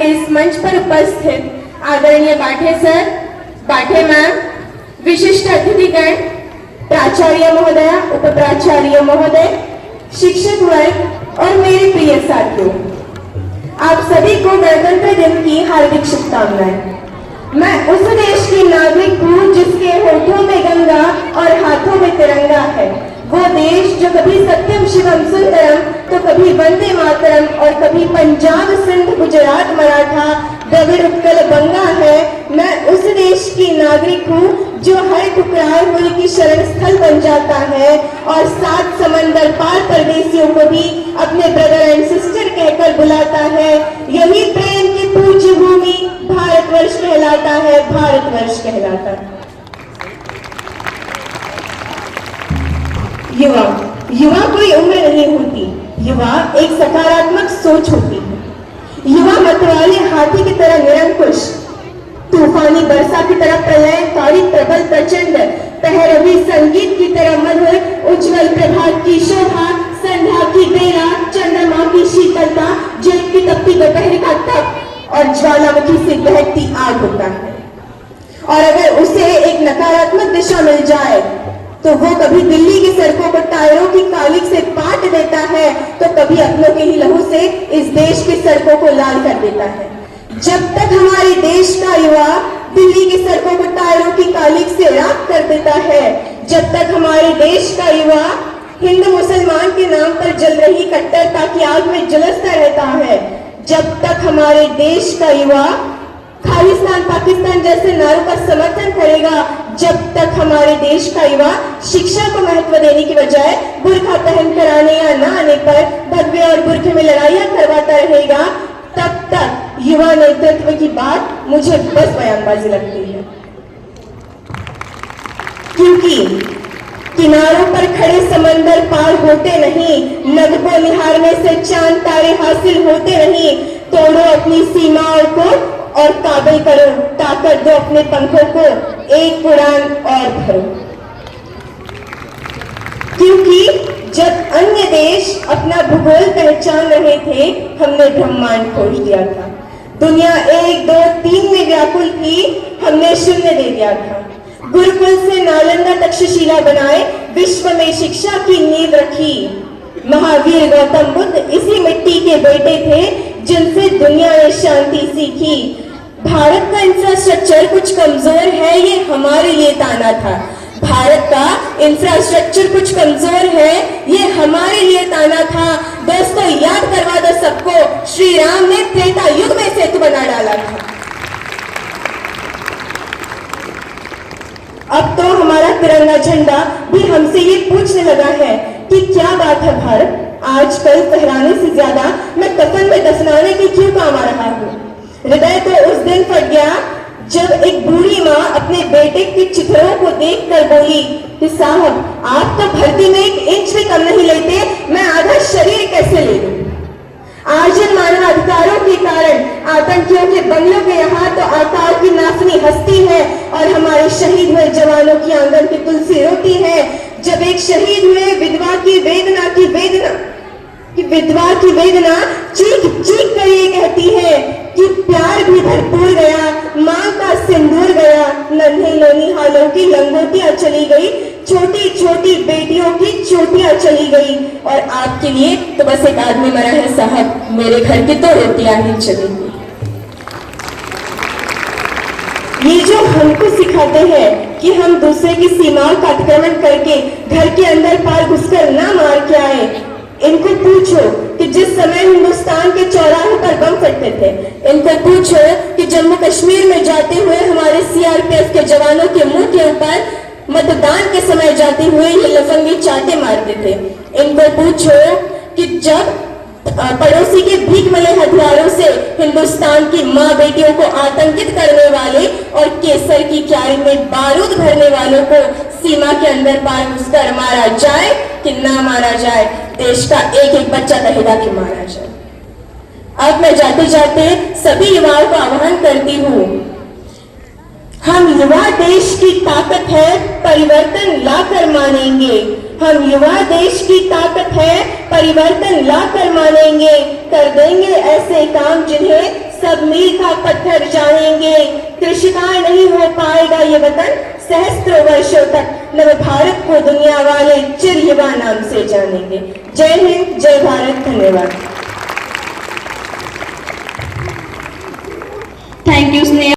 के इस मंच पर उपस्थित आदरणीय बाठे सर, बाठे मैम, विशिष्ट अतिथिगण, प्राचार्य महोदया, उप प्राचार्य महोदय, शिक्षक वर्ग और मेरे प्रिय साथियों, आप सभी को गणतंत्र दिन की हार्दिक शुभकामनाएं। मैं उस देश की नागरिक हूँ जिसके होठों में गंगा और हाथों में तिरंगा है। वो देश जो कभी सत्यम शिवम सुंदरम तो कभी वंदे मातरम और कभी पंजाब सिंध गुजरात मराठा द्रविड़ उत्कल बंगा है। मैं उस देश की नागरिक हूँ जो हर ठुकराए हुए की शरण स्थल बन जाता है और 7 समंदर पार परदेशियों को भी अपने ब्रदर एंड सिस्टर कहकर बुलाता है। यही प्रेम की पूज्य भूमि भारतवर्ष कहलाता है, भारतवर्ष कहलाता है। युवा कोई उम्र नहीं होती, युवा एक सकारात्मक सोच होती है। युवा मतवाले हाथी की तरह निरंकुश, तूफानी वर्षा की तरह प्रलयकारी प्रबल प्रचंड, पहरवी संगीत की तरह मधुर, उज्जवल प्रभात की शोभा, संध्या की बेला, चंद्रमा की शीतलता, जेठ की तपती दोपहर का तप और ज्वालामुखी से बहती आग होता है। और अगर उसे एक नकारात्मक दिशा मिल जाए तो वो कभी दिल्ली की सड़कों को टायरों की कालिक से पाट देता है तो कभी अपनों के ही लहू से इस देश की सड़कों को लाल कर देता है। जब तक हमारे देश का युवा दिल्ली की सड़कों को टायरों की कालिक से राख कर देता है, जब तक हमारे देश का युवा हिंदू मुसलमान के नाम पर जल रही कट्टरता की आग में झुलसता रहता है, जब तक हमारे देश का युवा खालिस्तान पाकिस्तान जैसे नारों का समर्थन करेगा, जब तक हमारे देश का युवा शिक्षा को महत्व देने की बजाय बुर्का पहनकर आने या ना आने पर भगवे और बुर्के में लड़ाइयां करवाता रहेगा, तब तक युवा नेतृत्व की बात मुझे बस बयानबाजी लगती है। क्योंकि किनारों पर खड़े समंदर पार होते नहीं, नभ को निहारने से चांद तारे हासिल होते नहीं। तोड़ो अपनी सीमाओं को और काबिल करो, ताकत दो अपने पंखों को, एक उड़ान और भरो। क्योंकि जब अन्य देश अपना भूगोल पहचान रहे थे, हमने ब्रह्मांड खोज दिया था। दुनिया 1, 2, 3 में व्याकुल थी, हमने शून्य दे दिया था। गुरुकुल से नालंदा तक्षशिला बनाए, विश्व में शिक्षा की नींव रखी। महावीर गौतम बुद्ध इसी मिट्टी के बेटे थे जिनसे दुनिया ने शांति सीखी। भारत का इंफ्रास्ट्रक्चर कुछ कमजोर है, ये हमारे लिए ताना था। भारत का इंफ्रास्ट्रक्चर कुछ कमजोर है, ये हमारे लिए ताना था। दोस्तों, याद करवा दो सबको, श्री राम ने त्रेता युग में सेतु बना डाला था। अब तो हमारा तिरंगा झंडा भी हमसे ये पूछने लगा है कि क्या बात है भारत, आजकल फहराने से ज्यादा मैं कफन में दफनाने की क्यों काम आ रहा हूँ। हृदय तो उस दिन फट गया जब एक बूढ़ी माँ अपने बेटे के चित्रों को देखकर बोली कि साहब, आप तो भर्ती में 1 इंच भी कम नहीं लेते, मैं आधा शरीर कैसे ले लूं। आज इन मानवाधिकारों के कारण आतंकियों के बंगलों के यहाँ तो आकार की नाफनी हस्ती है और हमारे शहीद हुए जवानों की आंगन की तुलसी रोटी है। जब एक शहीद हुए विधवा की वेदना चीख चीख कर ये कहती है कि प्यार भी भरपूर गया, मां का सिंदूर गया, नन्हे ननिहालों की लंगोटियां चली गई, छोटी छोटी बेटियों की चोटियां चली गई और आपके लिए तो बस एक आदमी मरा है साहब, मेरे घर की तो रोटियां ही चली गई। ये जो हमको सिखाते हैं कि हम दूसरे की सीमाओं का अतिक्रमण करके घर के अंदर पार घुसकर ना मार के आए, इनको पूछो कि जिस समय हिंदुस्तान के चौराहे पर बम फटते थे, इनको पूछो कि जम्मू कश्मीर में जाते हुए हमारे सीआरपीएफ के जवानों के मुंह के ऊपर मतदान के समय जाते हुए ये लफंगे चाटे मारते थे। इनको पूछो कि जब पड़ोसी के भीख मिले हथियारों से हिंदुस्तान की माँ बेटियों को आतंकित करने वाले और केसर की क्यारी में बारूद भरने वालों को सीमा के अंदर पार घुसकर मारा जाए कि ना मारा जाए, देश का एक एक बच्चा कहेगा कि मारा जाए। अब मैं जाते जाते सभी युवाओं को आह्वान करती हूँ, हम युवा देश की ताकत है, परिवर्तन लाकर मानेंगे। हम युवा देश की ताकत है, परिवर्तन लाकर मानेंगे, कर देंगे ऐसे काम जिन्हें सब मील का पत्थर जानेंगे। कृषिकाय नहीं हो पाएगा ये वतन सहस्त्रों वर्षों तक, नव भारत को दुनिया वाले चिर युवा नाम से जानेंगे। जय हिंद, जय भारत, धन्यवाद। Thank you Sneha.